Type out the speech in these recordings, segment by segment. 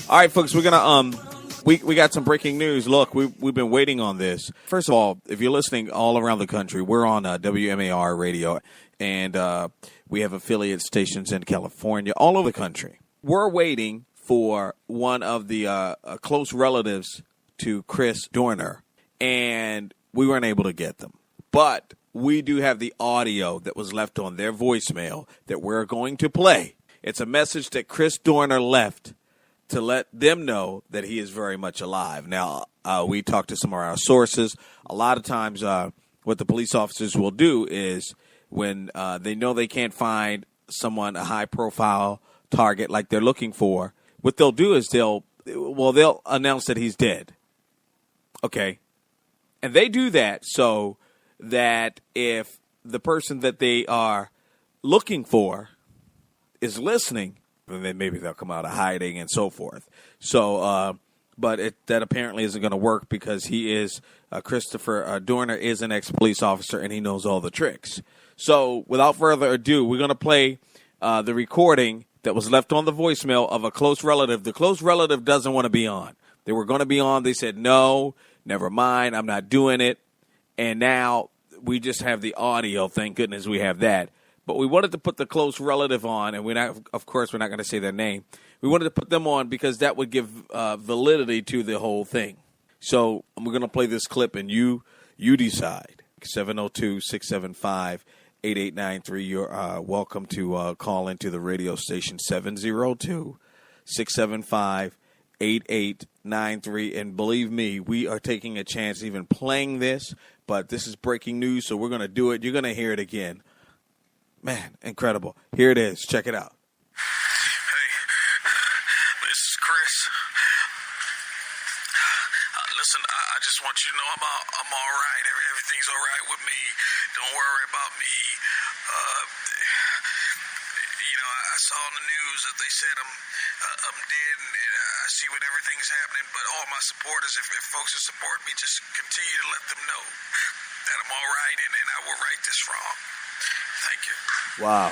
All right, folks, we're gonna we got some breaking news. Look, we've been waiting on this. First of all, if you're listening all around the country, we're on WMAR radio, and we have affiliate stations in California, all over the country. We're waiting for one of the close relatives to Chris Dorner, and we weren't able to get them. But we do have the audio that was left on their voicemail that we're going to play. It's a message that Chris Dorner left to let them know that he is very much alive. Now, we talked to some of our sources. A lot of times what the police officers will do is when they know they can't find someone, a high-profile target like they're looking for, what they'll do is they'll announce that he's dead. Okay? And they do that so that if the person that they are looking for is listening, and then maybe they'll come out of hiding and so forth. So, but that apparently isn't going to work because he is, Christopher Dorner is an ex-police officer and he knows all the tricks. So without further ado, we're going to play the recording that was left on the voicemail of a close relative. The close relative doesn't want to be on. They were going to be on. They said, no, never mind. I'm not doing it. And now we just have the audio. Thank goodness we have that. But we wanted to put the close relative on, and we're not going to say their name. We wanted to put them on because that would give validity to the whole thing. So we're going to play this clip, and you decide. 702-675-8893. You're welcome to call into the radio station, 702-675-8893. And believe me, we are taking a chance even playing this, but this is breaking news, so we're going to do it. You're going to hear it again. Man, incredible. Here it is. Check it out. Hey, this is Chris. Listen, I just want you to know I'm all right. Everything's all right with me. Don't worry about me. I saw on the news that they said I'm dead, and I see what everything's happening. But all my supporters, if folks will support me, just continue to let them know that I'm all right, and I will right this wrong. Thank you. Wow.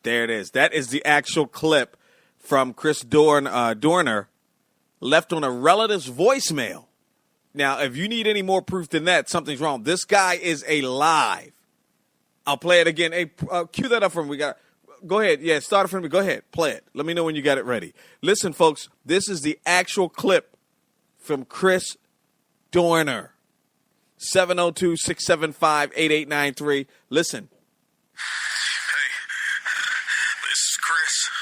There it is. That is the actual clip from Chris Dorner left on a relative's voicemail. Now, if you need any more proof than that, something's wrong. This guy is alive. I'll play it again. Hey, cue that up for me. Go ahead. Yeah, start it for me. Go ahead. Play it. Let me know when you got it ready. Listen, folks, this is the actual clip from Chris Dorner. 702-675-8893. Listen. Hey, this is Chris.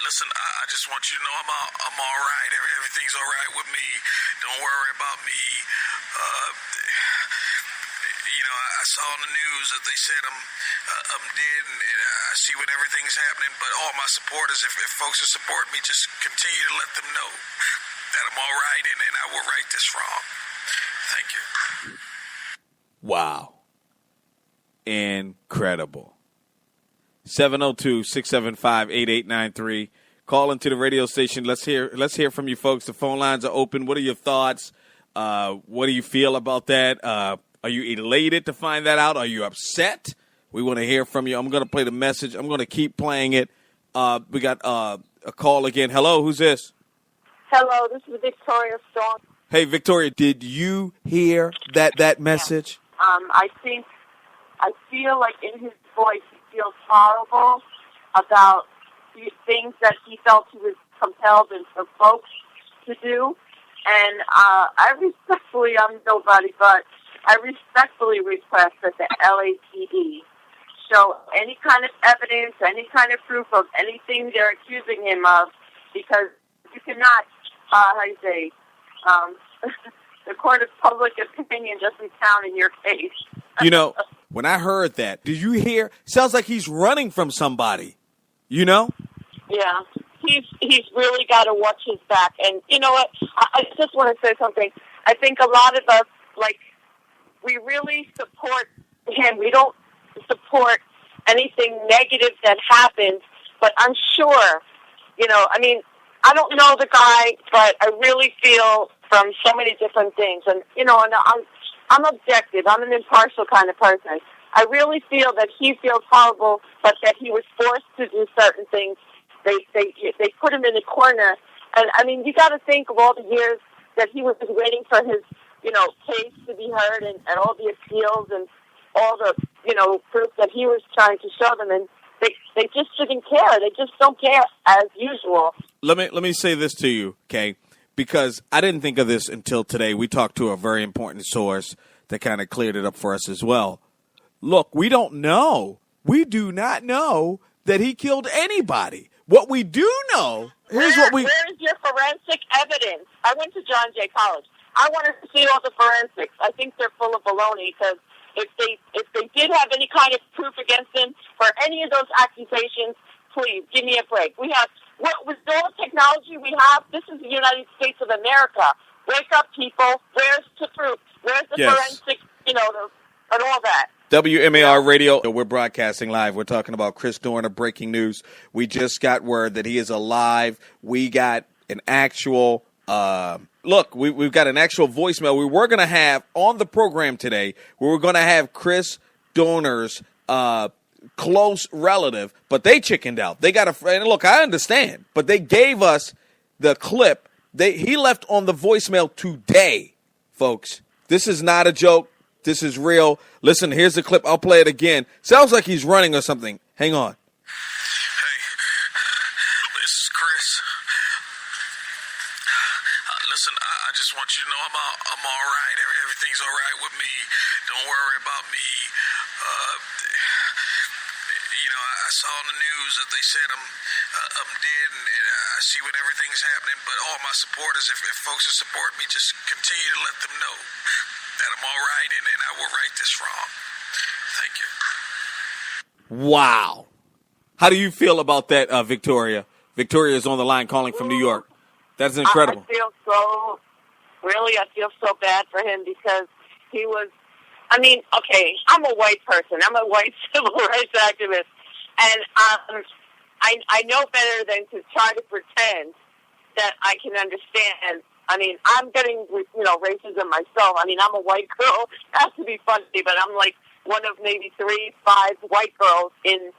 Listen, I just want you to know I'm all right. Everything's all right with me. Don't worry about me. I saw on the news that they said I'm dead, and I see what everything's happening. But all my supporters, if folks will support me, just continue to let them know that I'm all right, and I will right this wrong. Thank you. Wow. Incredible. 702-675-8893. Call into the radio station. Let's hear from you folks. The phone lines are open. What are your thoughts? What do you feel about that? Are you elated to find that out? Are you upset? We want to hear from you. I'm going to play the message. I'm going to keep playing it. We got a call again. Hello, who's this? Hello, this is Victoria Strong. Hey, Victoria, did you hear that message? I feel like in his voice he feels horrible about the things that he felt he was compelled and provoked to do. And I'm nobody, but I respectfully request that the LAPD show any kind of evidence, any kind of proof of anything they're accusing him of, because you cannot, the court of public opinion doesn't count in your case. When I heard that, did you hear? Sounds like he's running from somebody, Yeah. He's really got to watch his back. And you know what? I just want to say something. I think a lot of us, we really support him. We don't support anything negative that happens, but I'm sure, I don't know the guy, but I really feel from so many different things. And, I'm objective. I'm an impartial kind of person. I really feel that he feels horrible, but that he was forced to do certain things they put him in the corner. And, I mean, you got to think of all the years that he was waiting for his, case to be heard and all the appeals and all the, proof that he was trying to show them. And they just didn't care. They just don't care as usual. Let me say this to you, Kay, because I didn't think of this until today. We talked to a very important source that kind of cleared it up for us as well. Look, we don't know. We do not know that he killed anybody. What we do know, where is your forensic evidence? I went to John Jay College. I wanted to see all the forensics. I think they're full of baloney because if they did have any kind of proof against him for any of those accusations, please give me a break. We have, with all the technology we have, this is the United States of America. Wake up, people. Where's the proof? Where's the forensic, and all that? WMAR Radio. We're broadcasting live. We're talking about Chris Dorner, breaking news. We just got word that he is alive. We got an actual, we've got an actual voicemail we were going to have on the program today. We were going to have Chris Dorner's close relative, but they chickened out. They got and look, I understand, but they gave us the clip. He left on the voicemail today, folks. This is not a joke. This is real. Listen, here's the clip. I'll play it again. Sounds like he's running or something. Hang on. Hey, this is Chris. Listen, I just want you to know I'm all right. Everything's all right with me. Don't worry about me. I saw on the news that they said I'm dead, and I see what everything's happening. But all my supporters, if folks that support me, just continue to let them know that I'm all right, and I will right this wrong. Thank you. Wow. How do you feel about that, Victoria? Victoria is on the line calling from New York. That's incredible. I feel so bad for him because he was, okay, I'm a white person. I'm a white civil rights activist. And I know better than to try to pretend that I can understand. I'm getting, racism myself. I'm a white girl. It has to be funny, but I'm like one of maybe 5 white girls in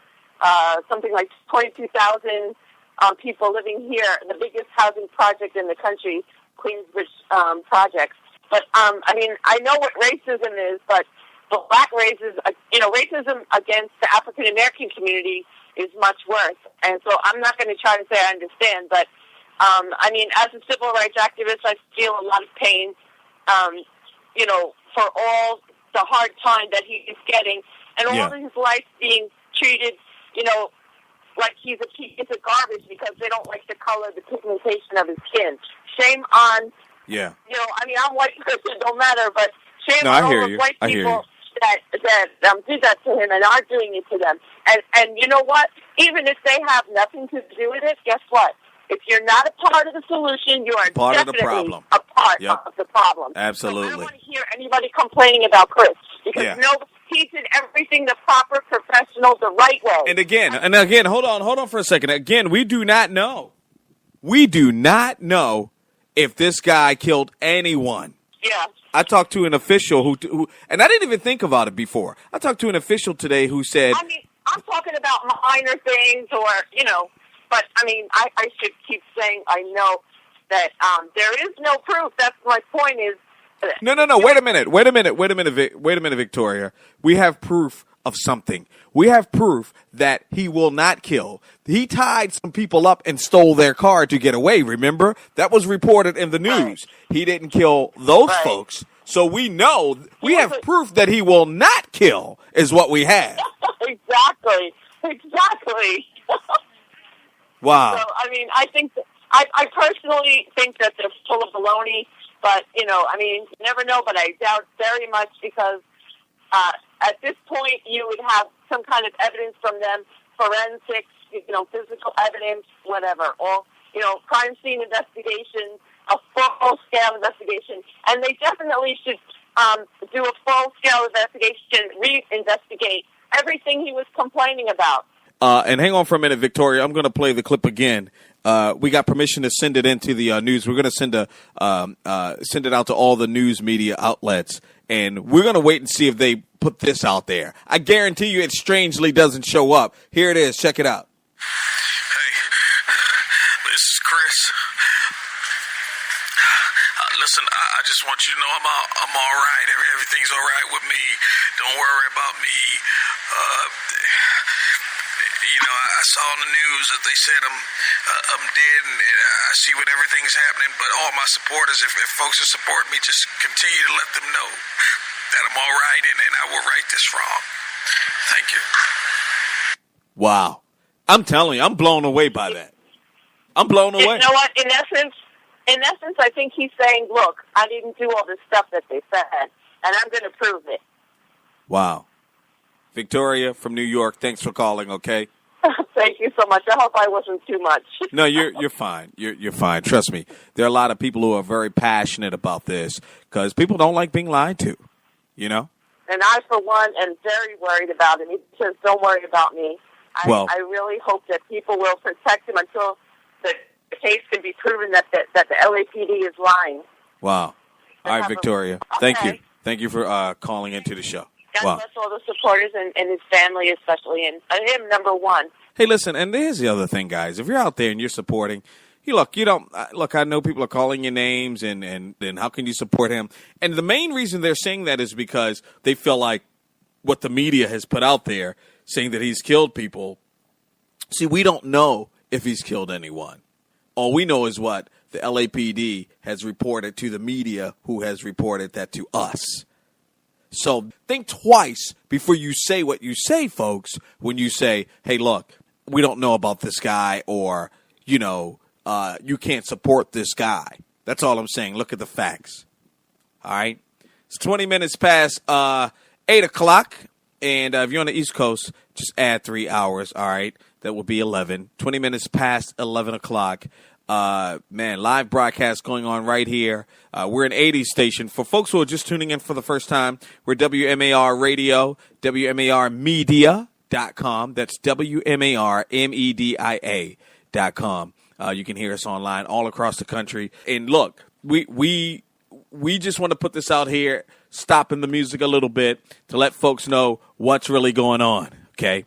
something like 22,000 people living here, the biggest housing project in the country, Queensbridge Projects. But, I know what racism is, but the black racism, racism against the African-American community is much worse. And so I'm not going to try to say I understand, but as a civil rights activist, I feel a lot of pain, for all the hard time that he is getting, and all of his life being treated, like he's a piece of garbage because they don't like the color, the pigmentation of his skin. Shame on, I'm white person, it don't matter, but shame on all the white people that did that to him and are doing it to them. And you know what? Even if they have nothing to do with it, guess what? If you're not a part of the solution, you are part definitely of the problem. A part of the problem. Absolutely. So I don't want to hear anybody complaining about Chris because he did everything the proper, professional, the right way. And again, hold on for a second. Again, we do not know. We do not know if this guy killed anyone. Yeah. I talked to an official who, and I didn't even think about it before. I talked to an official today who said, I'm talking about minor things or, but I should keep saying I know that there is no proof. That's my point is. No. Wait a minute, Victoria. We have proof of something. We have proof that he will not kill. He tied some people up and stole their car to get away, remember? That was reported in the news. Right. He didn't kill those folks. So we know, we have proof that he will not kill is what we have. Exactly. Wow. So, I think, I personally think that they're full of baloney, but, you never know, but I doubt very much because at this point you would have some kind of evidence from them, forensics, physical evidence, whatever, all, crime scene investigation, a full-scale investigation, and they definitely should do a full-scale investigation, re-investigate everything he was complaining about. And hang on for a minute, Victoria. I'm going to play the clip again. We got permission to send it into the news. We're going to send it out to all the news media outlets, and we're going to wait and see if they put this out there. I guarantee you it strangely doesn't show up. Here it is. Check it out. Hey, this is Chris. Listen, I just want you to know I'm all right. Everything's all right with me. Don't worry about me. I saw on the news that they said I'm dead, and I see what everything's happening. But all my supporters, if folks are supporting me, just continue to let them know that I'm all right, and I will right this wrong. Thank you. Wow. I'm telling you, I'm blown away by that. I'm blown away. You know what? In essence, I think he's saying, look, I didn't do all this stuff that they said, and I'm going to prove it. Wow. Victoria from New York, thanks for calling, okay? Thank you so much. I hope I wasn't too much. No, you're fine. You're fine. Trust me. There are a lot of people who are very passionate about this because people don't like being lied to, you know? And I, for one, am very worried about him. He says, don't worry about me. I really hope that people will protect him until the case can be proven that the LAPD is lying. Wow. All right, Victoria. Thank you. Thank you for calling into the show. God bless all the supporters and his family especially, and him number one. Hey, listen, and here's the other thing, guys. If you're out there and you're supporting, I know people are calling your names and how can you support him? And the main reason they're saying that is because they feel like what the media has put out there saying that he's killed people. See, we don't know if he's killed anyone. All we know is what the LAPD has reported to the media, who has reported that to us. So think twice before you say what you say, folks, when you say, hey, look, we don't know about this guy, or, you can't support this guy. That's all I'm saying. Look at the facts. All right. It's 20 minutes past 8 o'clock. And if you're on the East Coast, just add 3 hours. All right. That will be 11. 20 minutes past 11 o'clock. Live broadcast going on right here. We're an 80s station. For folks who are just tuning in for the first time, we're WMAR Radio, WMARmedia.com. That's WMARmedia.com. You can hear us online all across the country. And look, we just want to put this out here, stopping the music a little bit to let folks know what's really going on. Okay.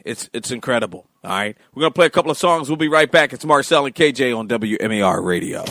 It's incredible. All right. We're going to play a couple of songs. We'll be right back. It's Marcel and KJ on WMAR Radio.